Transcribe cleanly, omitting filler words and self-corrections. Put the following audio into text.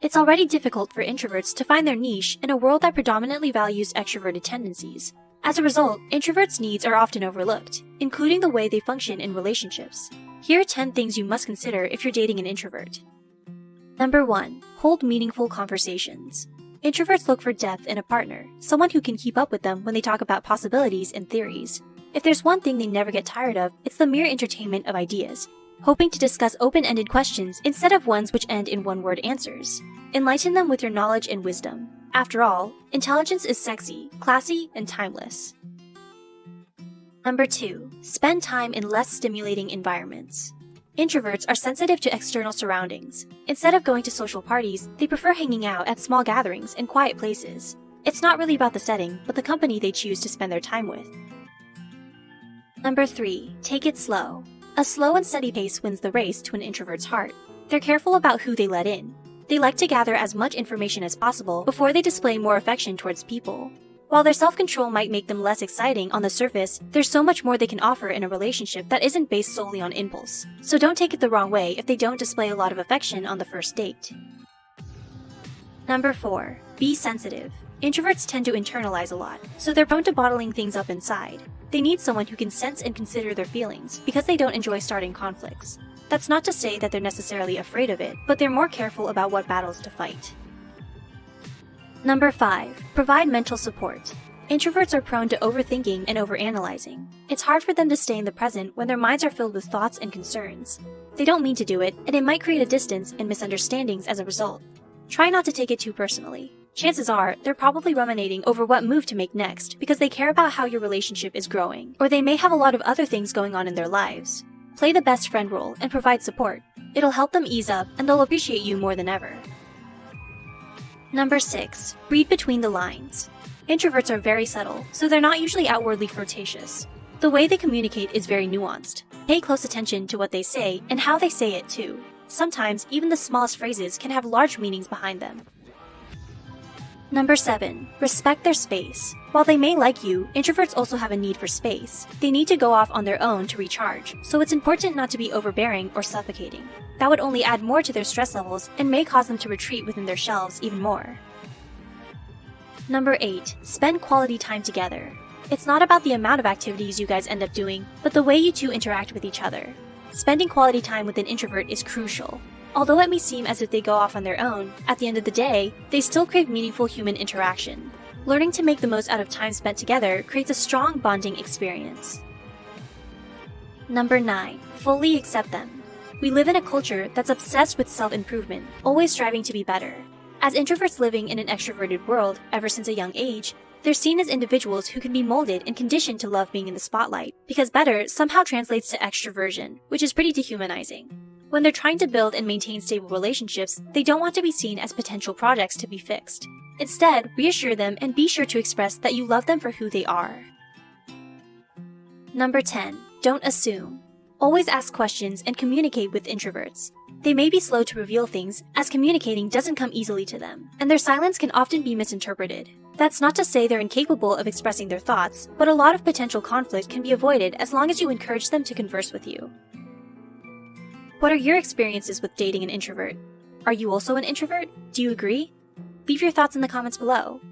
It's already difficult for introverts to find their niche in a world that predominantly values extroverted tendencies. As a result, introverts' needs are often overlooked, including the way they function in relationships. Here are 10 things you must consider if you're dating an introvert. Number 1. Hold meaningful conversations. Introverts look for depth in a partner, someone who can keep up with them when they talk about possibilities and theories. If there's one thing they never get tired of, it's the mere entertainment of ideas, hoping to discuss open-ended questions instead of ones which end in one-word answers. Enlighten them with your knowledge and wisdom. After all, intelligence is sexy, classy, and timeless. Number 2. Spend time in less stimulating environments. Introverts are sensitive to external surroundings. Instead of going to social parties, they prefer hanging out at small gatherings and quiet places. It's not really about the setting, but the company they choose to spend their time with. Number 3. Take it slow. A slow and steady pace wins the race to an introvert's heart. They're careful about who they let in. They like to gather as much information as possible before they display more affection towards people. While their self-control might make them less exciting on the surface, there's so much more they can offer in a relationship that isn't based solely on impulse. So don't take it the wrong way if they don't display a lot of affection on the first date. Number 4. Be sensitive. Introverts tend to internalize a lot, so they're prone to bottling things up inside. They need someone who can sense and consider their feelings because they don't enjoy starting conflicts. That's not to say that they're necessarily afraid of it, but they're more careful about what battles to fight. Number 5. Provide mental support. Introverts are prone to overthinking and overanalyzing. It's hard for them to stay in the present when their minds are filled with thoughts and concerns. They don't mean to do it, and it might create a distance and misunderstandings as a result. Try not to take it too personally. Chances are, they're probably ruminating over what move to make next because they care about how your relationship is growing, or they may have a lot of other things going on in their lives. Play the best friend role and provide support. It'll help them ease up, and they'll appreciate you more than ever. Number 6. Read between the lines. Introverts are very subtle, so they're not usually outwardly flirtatious. The way they communicate is very nuanced. Pay close attention to what they say and how they say it too. Sometimes, even the smallest phrases can have large meanings behind them. Number 7. Respect their space. While they may like you, introverts also have a need for space. They need to go off on their own to recharge, so it's important not to be overbearing or suffocating. That would only add more to their stress levels and may cause them to retreat within their shells even more. Number 8. Spend quality time together. It's not about the amount of activities you guys end up doing, but the way you two interact with each other. Spending quality time with an introvert is crucial. Although it may seem as if they go off on their own, at the end of the day, they still crave meaningful human interaction. Learning to make the most out of time spent together creates a strong bonding experience. Number 9. Fully accept them. We live in a culture that's obsessed with self-improvement, always striving to be better. As introverts living in an extroverted world ever since a young age, they're seen as individuals who can be molded and conditioned to love being in the spotlight, because better somehow translates to extroversion, which is pretty dehumanizing. When they're trying to build and maintain stable relationships, they don't want to be seen as potential projects to be fixed. Instead, reassure them and be sure to express that you love them for who they are. Number 10. Don't assume. Always ask questions and communicate with introverts. They may be slow to reveal things, as communicating doesn't come easily to them, and their silence can often be misinterpreted. That's not to say they're incapable of expressing their thoughts, but a lot of potential conflict can be avoided as long as you encourage them to converse with you. What are your experiences with dating an introvert? Are you also an introvert? Do you agree? Leave your thoughts in the comments below.